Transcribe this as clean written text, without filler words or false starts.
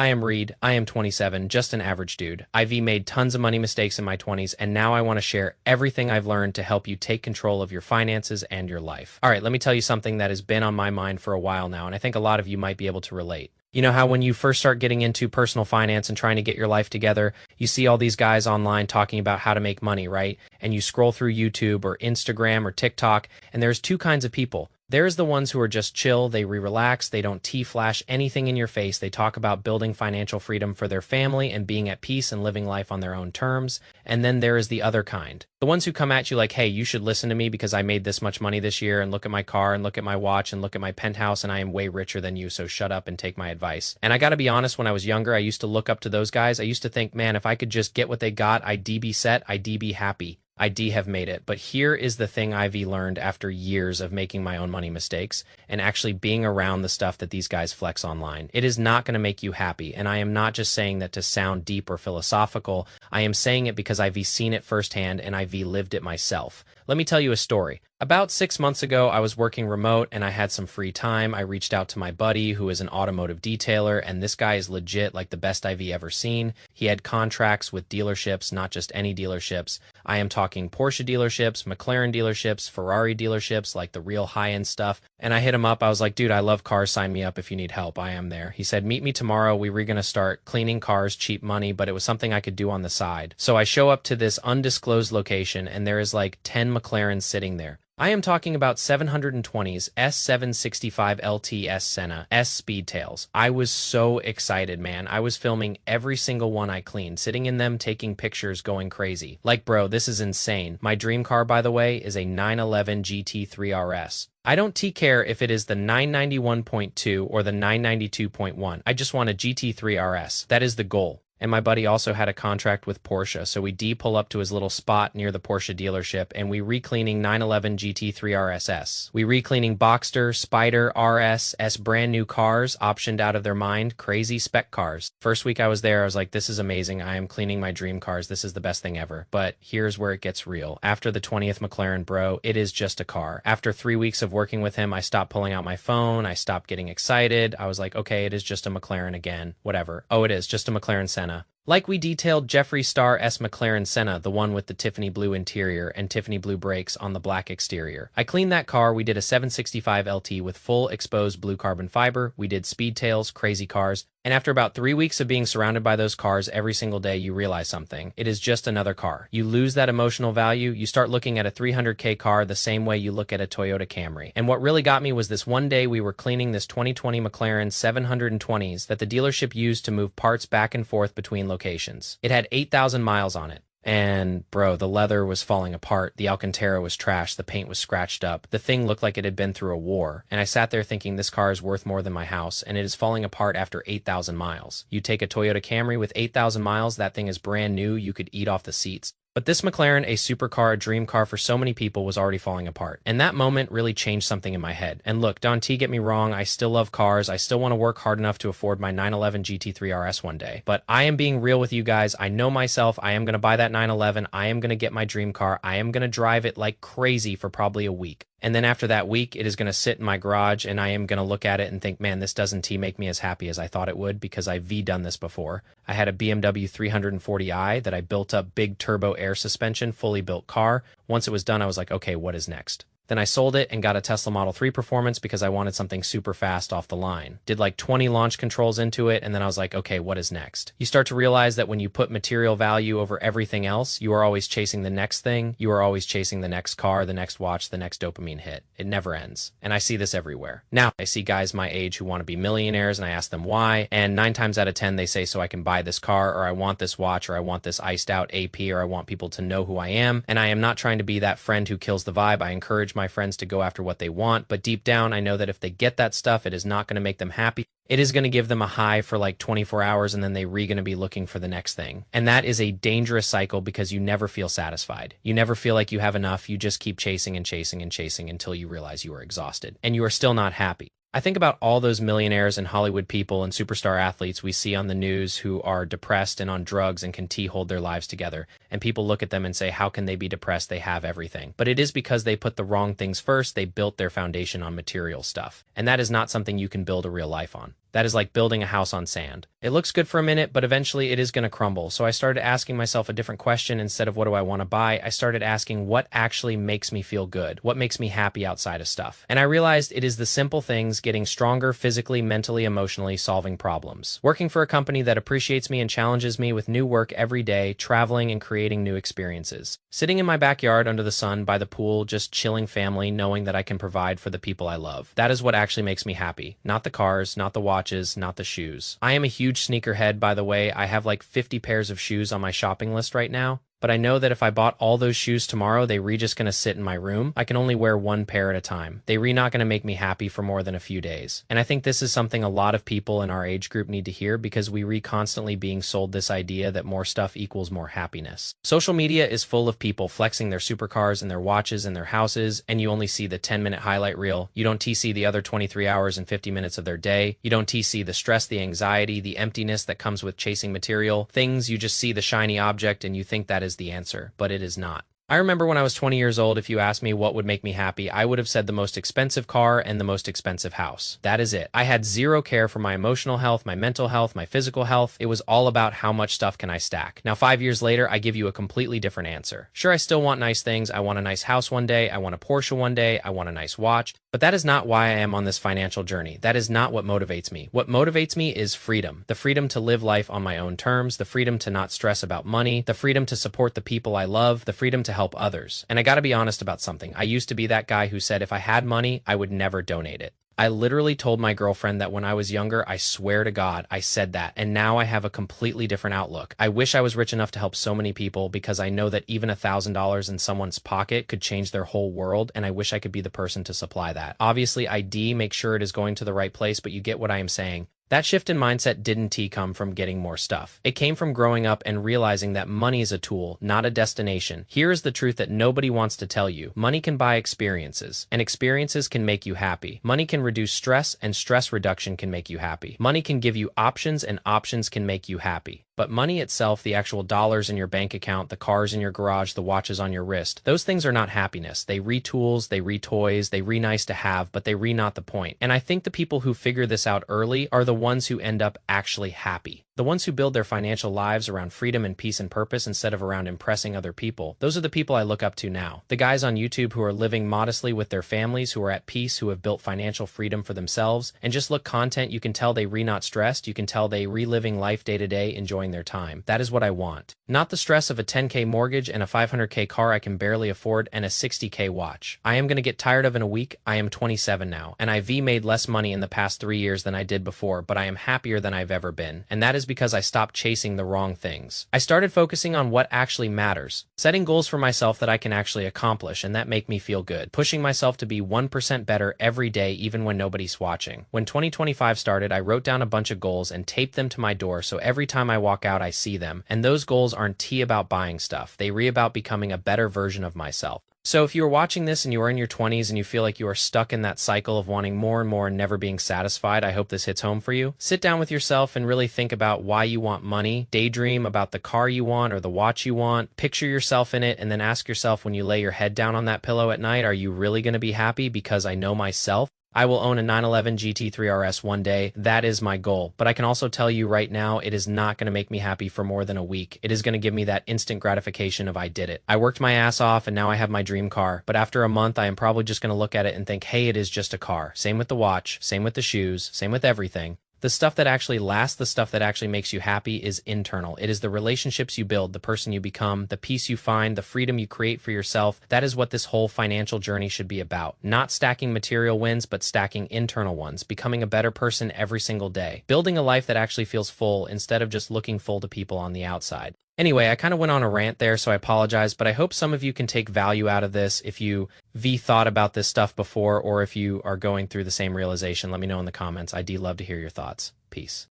I am Reed. I am 27, just an average dude. I've made tons of money mistakes in my 20s, and now I want to share everything I've learned to help you take control of your finances and your life. All right, let me tell you something that has been on my mind for a while now, and I think a lot of you might be able to relate. You know how when you first start getting into personal finance and trying to get your life together, you see all these guys online talking about how to make money, right? And you scroll through YouTube or Instagram or TikTok, and there's two kinds of people. There's the ones who are just chill, they relax, they don't T-flash anything in your face, they talk about building financial freedom for their family and being at peace and living life on their own terms. And then there is the other kind. The ones who come at you like, hey, you should listen to me because I made this much money this year, and look at my car, and look at my watch, and look at my penthouse, and I am way richer than you, so shut up and take my advice. And I gotta be honest, when I was younger, I used to look up to those guys. I used to think, man, if I could just get what they got, I'd be set, I'd be happy. I'd have made it. But here is the thing I've learned after years of making my own money mistakes and actually being around the stuff that these guys flex online. It is not going to make you happy. And I am not just saying that to sound deep or philosophical. I am saying it because I've seen it firsthand and I've lived it myself. Let me tell you a story. About 6 months ago, I was working remote and I had some free time. I reached out to my buddy who is an automotive detailer, and this guy is legit like the best I've ever seen. He had contracts with dealerships, not just any dealerships. I am talking Porsche dealerships, McLaren dealerships, Ferrari dealerships, like the real high-end stuff. And I hit him up. I was like, dude, I love cars. Sign me up if you need help. I am there. He said, meet me tomorrow. We were going to start cleaning cars, cheap money, but it was something I could do on the side. So I show up to this undisclosed location and there is like 10 McLarens sitting there. I am talking about 720s, S765 LT S Senna, S Speedtails. I was so excited, man. I was filming every single one I cleaned, sitting in them, taking pictures, going crazy. Like, bro, this is insane. My dream car, by the way, is a 911 GT3 RS. I don't care if it is the 991.2 or the 992.1. I just want a GT3 RS. That is the goal. And my buddy also had a contract with Porsche, so we pull up to his little spot near the Porsche dealership, and we re-cleaning 911 GT3 RSS. We re-cleaning Boxster, Spider, RS, S brand new cars, optioned out of their mind, crazy spec cars. First week I was there, I was like, this is amazing. I am cleaning my dream cars. This is the best thing ever. But here's where it gets real. After the 20th McLaren, bro, it is just a car. After 3 weeks of working with him, I stopped pulling out my phone. I stopped getting excited. I was like, okay, it is just a McLaren again. Whatever. Oh, it is just a McLaren Senna. Like we detailed Jeffree Star S McLaren Senna, the one with the Tiffany blue interior and Tiffany blue brakes on the black exterior. I cleaned that car. We did a 765 LT with full exposed blue carbon fiber. We did Speedtails, crazy cars. And after about 3 weeks of being surrounded by those cars every single day, you realize something. It is just another car. You lose that emotional value. You start looking at a 300K car the same way you look at a Toyota Camry. And what really got me was this one day we were cleaning this 2020 McLaren 720s that the dealership used to move parts back and forth between locations. It had 8,000 miles on it. And bro, the leather was falling apart, the Alcantara was trashed, the paint was scratched up, the thing looked like it had been through a war, and I sat there thinking this car is worth more than my house, and it is falling apart after 8,000 miles. You take a Toyota Camry with 8,000 miles, that thing is brand new, you could eat off the seats. But this McLaren, a supercar, a dream car for so many people, was already falling apart. And that moment really changed something in my head. And look, Don T, get me wrong, I still love cars. I still want to work hard enough to afford my 911 GT3 RS one day. But I am being real with you guys. I know myself. I am going to buy that 911. I am going to get my dream car. I am going to drive it like crazy for probably a week. And then after that week, it is going to sit in my garage and I am going to look at it and think, man, this doesn't make me as happy as I thought it would because I've done this before. I had a BMW 340i that I built up big turbo air suspension, fully built car. Once it was done, I was like, okay, what is next? Then I sold it and got a Tesla Model 3 Performance because I wanted something super fast off the line. Did like 20 launch controls into it, and then I was like, okay, what is next? You start to realize that when you put material value over everything else, you are always chasing the next thing. You are always chasing the next car, the next watch, the next dopamine hit. It never ends. And I see this everywhere. Now, I see guys my age who want to be millionaires, and I ask them why, and 9 times out of 10, they say, so I can buy this car, or I want this watch, or I want this iced out AP, or I want people to know who I am. And I am not trying to be that friend who kills the vibe. I encourage my friends to go after what they want, but deep down, I know that if they get that stuff, it is not going to make them happy. It is going to give them a high for like 24 hours, and then they're going to be looking for the next thing. And that is a dangerous cycle because you never feel satisfied. You never feel like you have enough. You just keep chasing and chasing and chasing until you realize you are exhausted, and you are still not happy. I think about all those millionaires and Hollywood people and superstar athletes we see on the news who are depressed and on drugs and can hold their lives together. And people look at them and say, how can they be depressed? They have everything. But it is because they put the wrong things first. They built their foundation on material stuff. And that is not something you can build a real life on. That is like building a house on sand. It looks good for a minute, but eventually it is going to crumble. So I started asking myself a different question. Instead of what do I want to buy, I started asking what actually makes me feel good, what makes me happy outside of stuff. And I realized it is the simple things, getting stronger physically, mentally, emotionally, solving problems. Working for a company that appreciates me and challenges me with new work every day, traveling and creating new experiences. Sitting in my backyard under the sun by the pool, just chilling family, knowing that I can provide for the people I love. That is what actually makes me happy. Not the cars, not the watches, not the shoes. I am a huge sneakerhead, by the way. I have like 50 pairs of shoes on my shopping list right now. But I know that if I bought all those shoes tomorrow, they just gonna sit in my room. I can only wear one pair at a time. They not gonna make me happy for more than a few days. And I think this is something a lot of people in our age group need to hear, because we constantly being sold this idea that more stuff equals more happiness. Social media is full of people flexing their supercars and their watches and their houses, and you only see the 10-minute highlight reel. You don't see the other 23 hours and 50 minutes of their day. You don't see the stress, the anxiety, the emptiness that comes with chasing material things. You just see the shiny object and you think that is the answer, but it is not. I remember when I was 20 years old, if you asked me what would make me happy, I would have said the most expensive car and the most expensive house. That is it. I had zero care for my emotional health, my mental health, my physical health. It was all about how much stuff can I stack. Now, 5 years later, I give you a completely different answer. Sure, I still want nice things. I want a nice house one day. I want a Porsche one day. I want a nice watch. But that is not why I am on this financial journey. That is not what motivates me. What motivates me is freedom. The freedom to live life on my own terms, the freedom to not stress about money, the freedom to support the people I love, the freedom to help others. And I gotta be honest about something. I used to be that guy who said if I had money, I would never donate it. I literally told my girlfriend that when I was younger, I swear to God, I said that. And now I have a completely different outlook. I wish I was rich enough to help so many people, because I know that even $1,000 in someone's pocket could change their whole world. And I wish I could be the person to supply that. Obviously, make sure it is going to the right place, but you get what I am saying. That shift in mindset didn't come from getting more stuff. It came from growing up and realizing that money is a tool, not a destination. Here is the truth that nobody wants to tell you. Money can buy experiences, and experiences can make you happy. Money can reduce stress, and stress reduction can make you happy. Money can give you options, and options can make you happy. But money itself, the actual dollars in your bank account, the cars in your garage, the watches on your wrist, those things are not happiness. They re-tools, they re-toys, they re-nice to have, but they re-not the point. And I think the people who figure this out early are the ones who end up actually happy. The ones who build their financial lives around freedom and peace and purpose instead of around impressing other people. Those are the people I look up to now. The guys on YouTube who are living modestly with their families, who are at peace, who have built financial freedom for themselves, and just look content, you can tell they not stressed, you can tell they reliving life day to day, enjoying their time. That is what I want. Not the stress of a 10K mortgage and a 500K car I can barely afford and a 60K watch. I am going to get tired of in a week. I am 27 now, and I've made less money in the past 3 years than I did before, but I am happier than I've ever been. And that is because I stopped chasing the wrong things. I started focusing on what actually matters, setting goals for myself that I can actually accomplish and that make me feel good, pushing myself to be 1% better every day even when nobody's watching. When 2025 started, I wrote down a bunch of goals and taped them to my door so every time I walk out I see them, and those goals aren't about buying stuff. They about becoming a better version of myself. So if you are watching this and you are in your 20s and you feel like you are stuck in that cycle of wanting more and more and never being satisfied, I hope this hits home for you. Sit down with yourself and really think about why you want money. Daydream about the car you want or the watch you want. Picture yourself in it, and then ask yourself when you lay your head down on that pillow at night, are you really going to be happy? Because I know myself. I will own a 911 GT3 RS one day. That is my goal. But I can also tell you right now, it is not going to make me happy for more than a week. It is going to give me that instant gratification of I did it. I worked my ass off and now I have my dream car. But after a month, I am probably just going to look at it and think, hey, it is just a car. Same with the watch, same with the shoes, same with everything. The stuff that actually lasts, the stuff that actually makes you happy is internal. It is the relationships you build, the person you become, the peace you find, the freedom you create for yourself. That is what this whole financial journey should be about. Not stacking material wins, but stacking internal ones, becoming a better person every single day, building a life that actually feels full instead of just looking full to people on the outside. Anyway, I kind of went on a rant there, so I apologize, but I hope some of you can take value out of this. If you thought about this stuff before, or if you are going through the same realization, let me know in the comments. I do love to hear your thoughts. Peace.